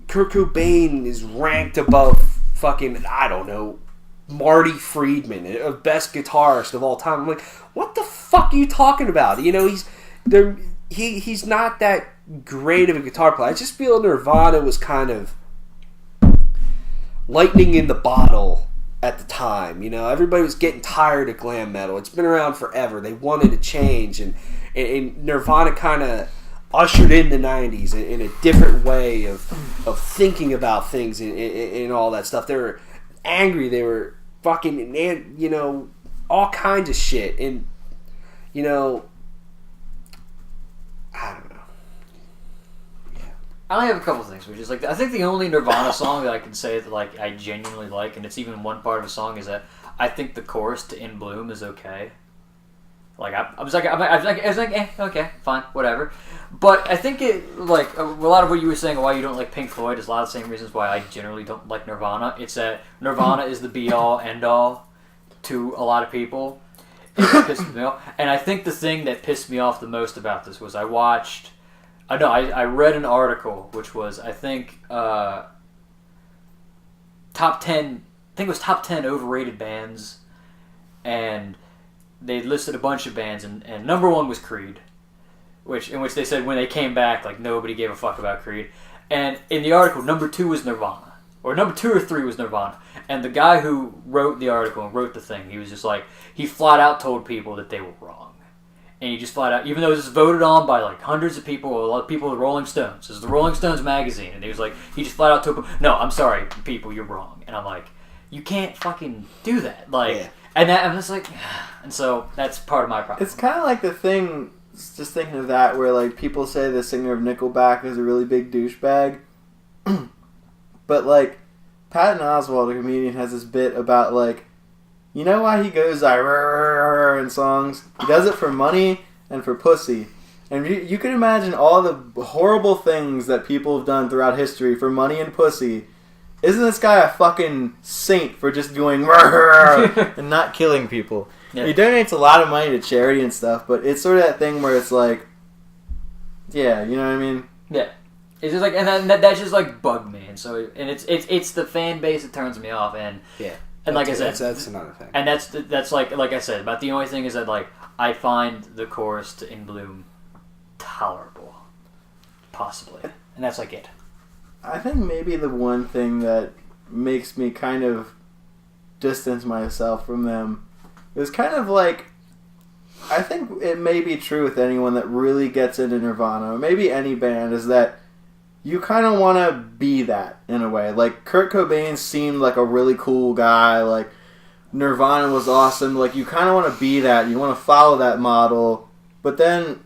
Kurt Cobain is ranked above fucking, I don't know, Marty Friedman, a best guitarist of all time. I'm like, what the fuck are you talking about? He's not that great of a guitar player. I just feel Nirvana was kind of lightning in the bottle at the time. Everybody was getting tired of glam metal. It's been around forever. They wanted to change, and Nirvana kind of ushered in the 90s in a different way of thinking about things and all that stuff. They were angry. They were fucking, all kinds of shit. And, I don't know. I only have a couple things, which is like I think the only Nirvana song that I can say that like I genuinely like, and it's even one part of a song, is that I think the chorus to "In Bloom" is okay. Like I was like, okay, fine, whatever. But I think it like a lot of what you were saying why you don't like Pink Floyd is a lot of the same reasons why I generally don't like Nirvana. It's that Nirvana is the be all end all to a lot of people. It pisses me off, and I think the thing that pissed me off the most about this was I read an article which was top 10. I think it was top 10 overrated bands, and they listed a bunch of bands, and number one was Creed, in which they said when they came back, like nobody gave a fuck about Creed, and in the article number 2 was Nirvana, or number 2 or 3 was Nirvana, and the guy who wrote the article and wrote the thing, he was just like, he flat out told people that they were wrong. And he just flat out, even though this was voted on by like hundreds of people, a lot of people, the Rolling Stones. This is the Rolling Stones magazine. And he was like, he just flat out told them, no, I'm sorry, people, you're wrong. And I'm like, you can't fucking do that. Like, Yeah. and that, I'm just like, and so that's part of my problem. It's kind of like the thing, just thinking of that, where like people say the singer of Nickelback is a really big douchebag. But like, Patton Oswalt, a comedian, has this bit about like, you know why he goes in songs? He does it for money and for pussy. And you can imagine all the horrible things that people have done throughout history for money and pussy. Isn't this guy a fucking saint for just going and not killing people? Yeah. He donates a lot of money to charity and stuff, but it's sort of that thing where it's like, yeah, you know what I mean? Yeah. It's just like, and that just like bugged me. And so, and it's the fan base that turns me off. And Yeah. And like I said, that's another thing. And that's like I said, about the only thing is that like I find the chorus to "In Bloom" tolerable, possibly, and that's like it. I think maybe the one thing that makes me kind of distance myself from them is kind of like, I think it may be true with anyone that really gets into Nirvana, or maybe any band, is that you kind of want to be that in a way. Like, Kurt Cobain seemed like a really cool guy. Like, Nirvana was awesome. Like, you kind of want to be that. You want to follow that model. But then,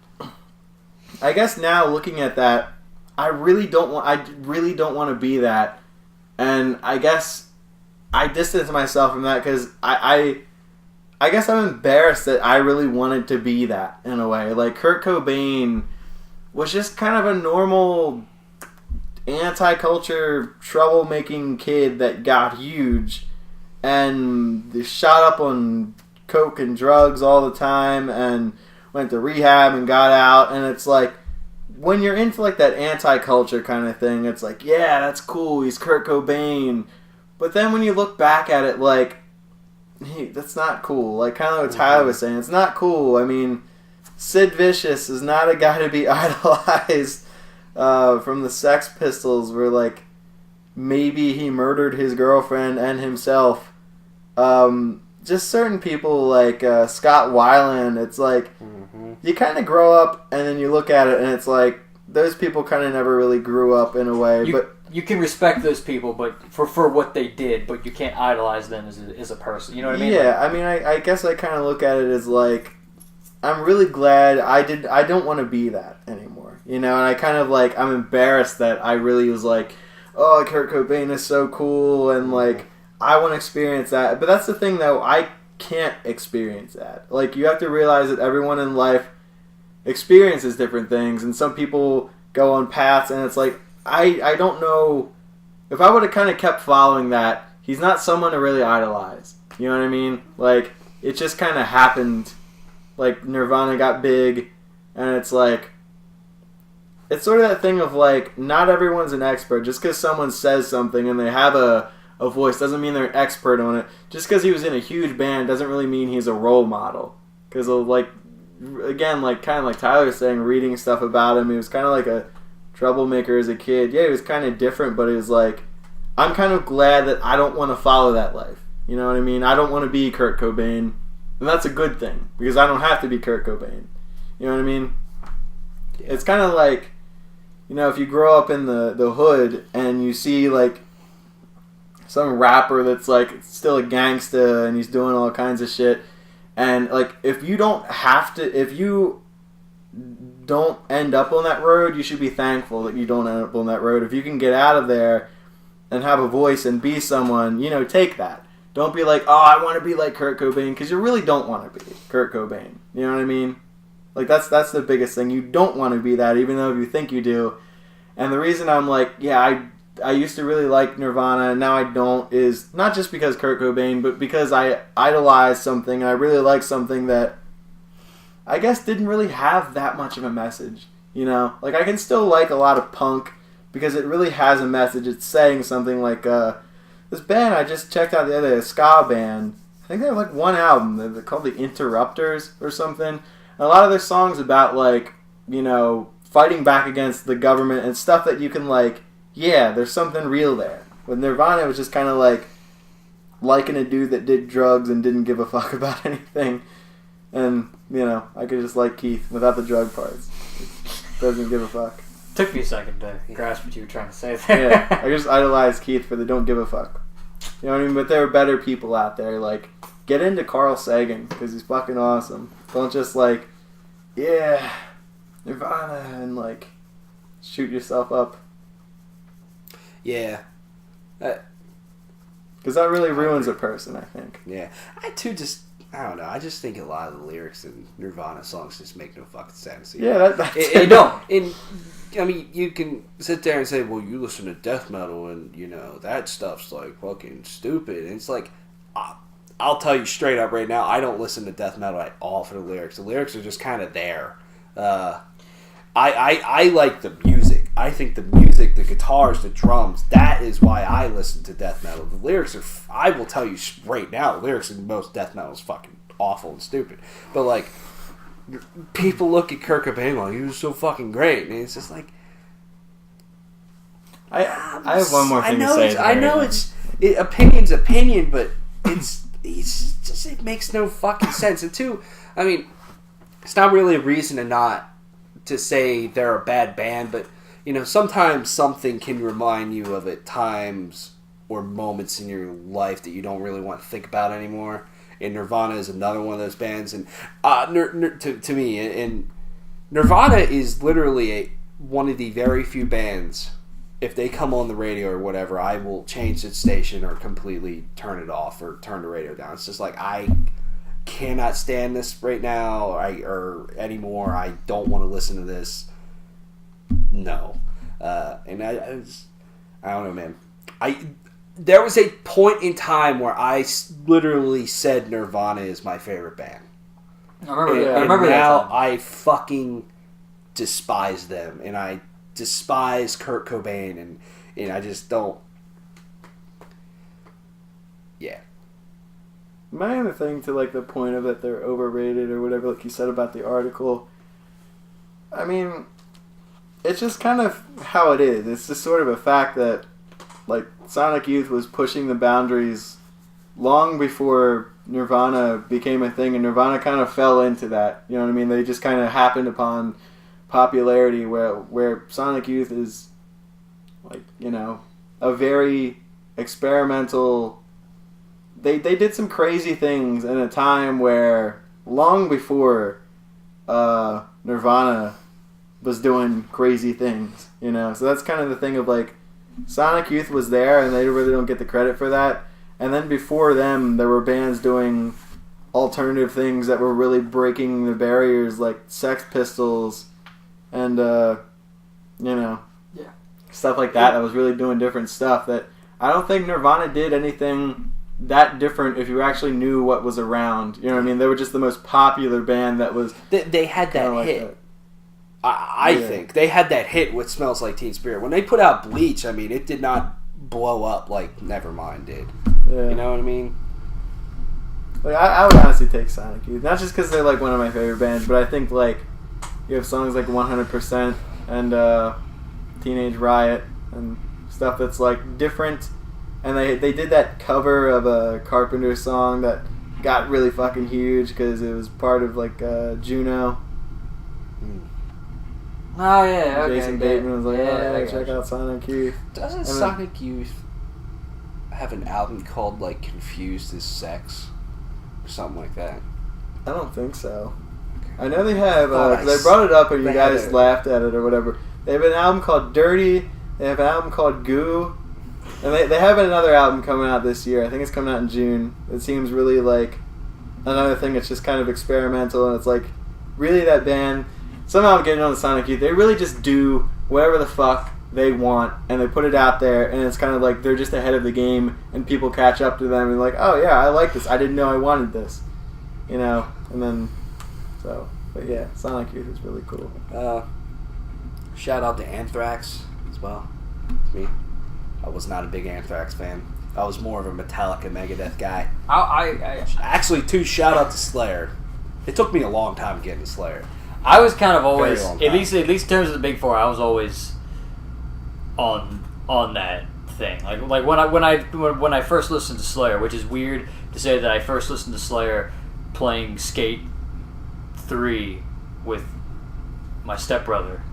I guess now looking at that, I really don't want to be that. And I guess I distance myself from that because I guess I'm embarrassed that I really wanted to be that in a way. Like, Kurt Cobain was just kind of a normal anti-culture troublemaking kid that got huge and shot up on coke and drugs all the time and went to rehab and got out. And it's like, when you're into like that anti-culture kind of thing, it's like, yeah, that's cool, he's Kurt Cobain. But then when you look back at it, like, hey, that's not cool. Like, kind of what Tyler was saying, it's not cool. I mean, Sid Vicious is not a guy to be idolized. From the Sex Pistols, where like maybe he murdered his girlfriend and himself. Just certain people like Scott Weiland. It's like you kind of grow up and then you look at it and it's like those people kind of never really grew up in a way. you can respect those people, but for what they did, but you can't idolize them as a person. You know what I mean? Yeah, I mean, I guess I kind of look at it as like, I'm really glad I don't want to be that anymore. You know, and I kind of like, I'm embarrassed that I really was like, oh, Kurt Cobain is so cool, and like, I want to experience that. But that's the thing, though, I can't experience that. Like, you have to realize that everyone in life experiences different things, and some people go on paths, and it's like, I don't know, if I would have kind of kept following that, he's not someone to really idolize. You know what I mean? Like, it just kind of happened. Like, Nirvana got big, and it's like, it's sort of that thing of like, not everyone's an expert. Just because someone says something and they have a voice doesn't mean they're an expert on it. Just because he was in a huge band doesn't really mean he's a role model. Because like, again, like kind of like Tyler was saying, reading stuff about him, he was kind of like a troublemaker as a kid. Yeah, he was kind of different, but it was like, I'm kind of glad that I don't want to follow that life. You know what I mean? I don't want to be Kurt Cobain, and that's a good thing because I don't have to be Kurt Cobain. You know what I mean? Yeah. It's kind of like, you know, if you grow up in the hood and you see like some rapper that's like still a gangsta and he's doing all kinds of shit, and like if you don't end up on that road, you should be thankful that you don't end up on that road. If you can get out of there and have a voice and be someone, you know, take that. Don't be like, oh, I want to be like Kurt Cobain, because you really don't want to be Kurt Cobain. You know what I mean? Like, that's the biggest thing. You don't want to be that, even though you think you do. And the reason I'm like, yeah, I used to really like Nirvana, and now I don't, is not just because Kurt Cobain, but because I idolized something, and I really like something that I guess didn't really have that much of a message. You know? Like, I can still like a lot of punk, because it really has a message. It's saying something like, this band I just checked out the other day, a ska band. I think they have like one album. They're called the Interrupters or something. And a lot of their songs about like, you know, fighting back against the government and stuff that you can like, yeah, there's something real there. With Nirvana, it was just kind of like liking a dude that did drugs and didn't give a fuck about anything. And, you know, I could just like Keith without the drug parts. Doesn't give a fuck. Took me a second to grasp what you were trying to say there. Yeah, I just idolize Keith for the don't give a fuck. You know what I mean? But there are better people out there. Like, get into Carl Sagan, because he's fucking awesome. Don't just like, yeah, Nirvana, and like, shoot yourself up. Yeah. Because that really ruins a person, I think. Yeah. I don't know. I just think a lot of the lyrics in Nirvana songs just make no fucking sense. Yeah, that's it don't. I mean, you can sit there and say, well, you listen to death metal and, you know, that stuff's, like, fucking stupid. And it's like, I'll tell you straight up right now, I don't listen to death metal at all for the lyrics. The lyrics are just kind of there. I like the music. I think the music, the guitars, the drums, that is why I listen to death metal. The lyrics are, I will tell you right now, the lyrics in most death metal is fucking awful and stupid. But, like, people look at Kurt Cobain like, he was so fucking great. And it's just like, I have one more thing to say. I know opinion's opinion, but it makes no fucking sense. And two, I mean, it's not really a reason to say they're a bad band, but, you know, sometimes something can remind you of at times or moments in your life that you don't really want to think about anymore. And Nirvana is another one of those bands. And to me, and Nirvana is literally one of the very few bands, if they come on the radio or whatever, I will change the station or completely turn it off or turn the radio down. It's just like, I cannot stand this right now or anymore. I don't want to listen to this. No. And I don't know, man. There was a point in time where I literally said Nirvana is my favorite band. I remember that. Now I fucking despise them, and I despise Kurt Cobain, and I just don't. Yeah. My other thing to like the point of that they're overrated or whatever, like you said about the article. I mean, it's just kind of how it is. It's just sort of a fact that, like, Sonic Youth was pushing the boundaries long before Nirvana became a thing, and Nirvana kind of fell into that. You know what I mean? They just kind of happened upon popularity where Sonic Youth is, like, you know, a very experimental. They did some crazy things in a time where long before Nirvana was doing crazy things, you know. So that's kind of the thing of like Sonic Youth was there, and they really don't get the credit for that. And then before them, there were bands doing alternative things that were really breaking the barriers, like Sex Pistols, and you know, stuff like that. That was really doing different stuff. That I don't think Nirvana did anything that different if you actually knew what was around. You know what I mean? They were just the most popular band that was. They had that like hit. that. I think they had that hit with "Smells Like Teen Spirit." When they put out "Bleach," I mean, it did not blow up like Nevermind did. Yeah. You know what I mean? Like, I would honestly take Sonic Youth, not just because they're like one of my favorite bands, but I think like you have songs like 100% and Teenage Riot and stuff that's like different, and they did that cover of a Carpenter song that got really fucking huge because it was part of like Juno. Oh yeah, okay. Jason Bateman was like, I check got out Sonic Youth. Doesn't Sonic Youth have an album called like "Confused as Sex" or something like that? I don't think so. I know they have. Thought They brought it up and you they had guys it. laughed at it or whatever. They have an album called Dirty. They have an album called Goo. And they have another album coming out this year. I think it's coming out in June. It seems really like another thing that's just kind of experimental. And it's like, really that band, somehow I'm getting on the Sonic Youth, they really just do whatever the fuck they want. And they put it out there. And it's kind of like they're just ahead of the game. And people catch up to them and like, oh yeah, I like this. I didn't know I wanted this. You know? And then, so, but yeah, Sonic Youth is really cool. Shout out to Anthrax as well. Me, I was not a big Anthrax fan. I was more of a Metallica, Megadeth guy. Actually, too, shout out to Slayer. It took me a long time to get into Slayer. I was kind of always, Very long at time. least in terms of the Big Four, I was always on that thing. Like when I first listened to Slayer, which is weird to say that I first listened to Slayer playing Skate 3 with my stepbrother.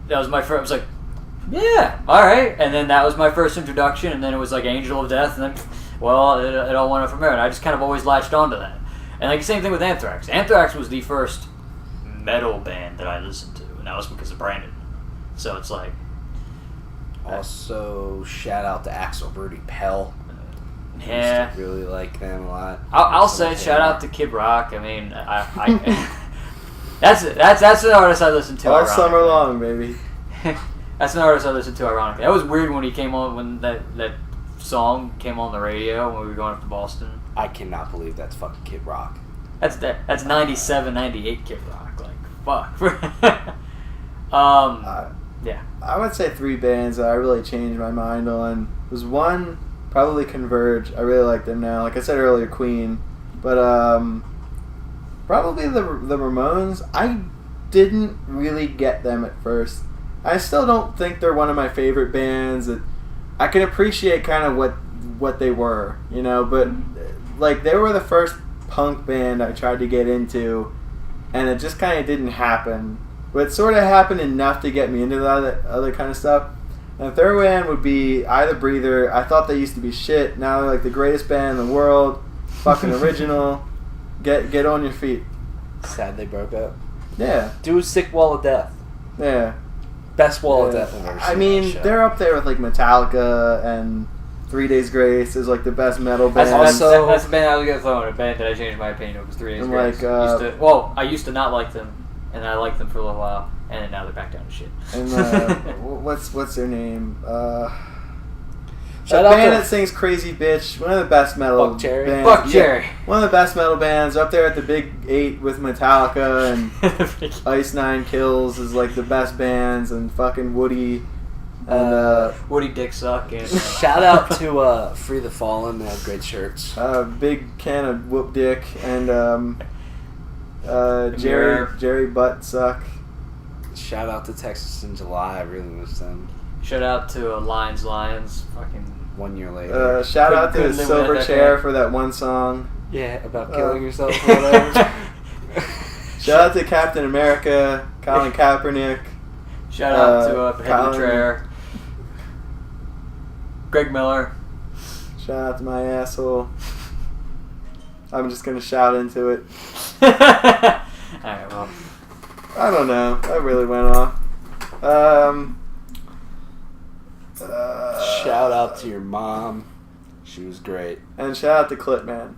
That was my first. I was like, yeah, all right. And then that was my first introduction. And then it was like Angel of Death. And then, well, it all went up from there. And I just kind of always latched onto that. And like the same thing with Anthrax. Anthrax was the first metal band that I listened to, and that was because of Brandon. So it's like. Also, shout out to Axel Rudy Pell. Yeah. Used to really like them a lot. I'll say shout out to Kid Rock. I mean, I that's an artist I listened to. All ironically. summer long, baby. That's an artist I listened to ironically. That was weird when he came on, when that song came on the radio when we were going up to Boston. I cannot believe that's fucking Kid Rock. That's 97, 98 Kid Rock. Like, fuck. Yeah. I would say 3 bands that I really changed my mind on. Was one, probably Converge. I really like them now. Like I said earlier, Queen. But probably the Ramones. I didn't really get them at first. I still don't think they're one of my favorite bands. That I can appreciate kind of what they were, you know. But like they were the first punk band I tried to get into, and it just kind of didn't happen. But it sort of happened enough to get me into that other kind of stuff. And the third band would be Eye the Breather. I thought they used to be shit. Now they're like the greatest band in the world. Fucking original. Get on your feet. Sad they broke up. Yeah. Do a sick Wall of Death. Yeah. Best Wall of Yeah. Death I've ever seen. I on mean, a show. they're up there with like Metallica and 3 Days Grace is like the best metal band. That's Also- the band I was gonna throw in. A band that I changed my opinion of was 3 Days And Grace. like, I used to not like them, and I liked them for a little while, and then now they're back down to shit. And what's their name? Shout a out band to that sings "Crazy Bitch." One of the best metal Buck Cherry. bands. Fuck Cherry. One of the best metal bands up there at the Big 8 with Metallica and Ice Nine Kills is like the best bands, and fucking Woody and Woody Dick Suck. And, shout out to Free the Fallen. They have great shirts. big can of Whoop Dick and Mirror. Jerry Butt Suck. Shout out to Texas in July. I really miss them. Shout out to Lions. Fucking 1 year later. Shout out to Couldn't live Silver without that Chair band. for that one song. Yeah, about killing yourself or whatever. Shout out to Captain America, Colin Kaepernick. shout out to Colin- Henry Traer. Greg Miller. Shout out to my asshole. I'm just gonna shout into it. Alright, well. I don't know. I really went off. Shout out to your mom. She was great. And shout out to Clipman.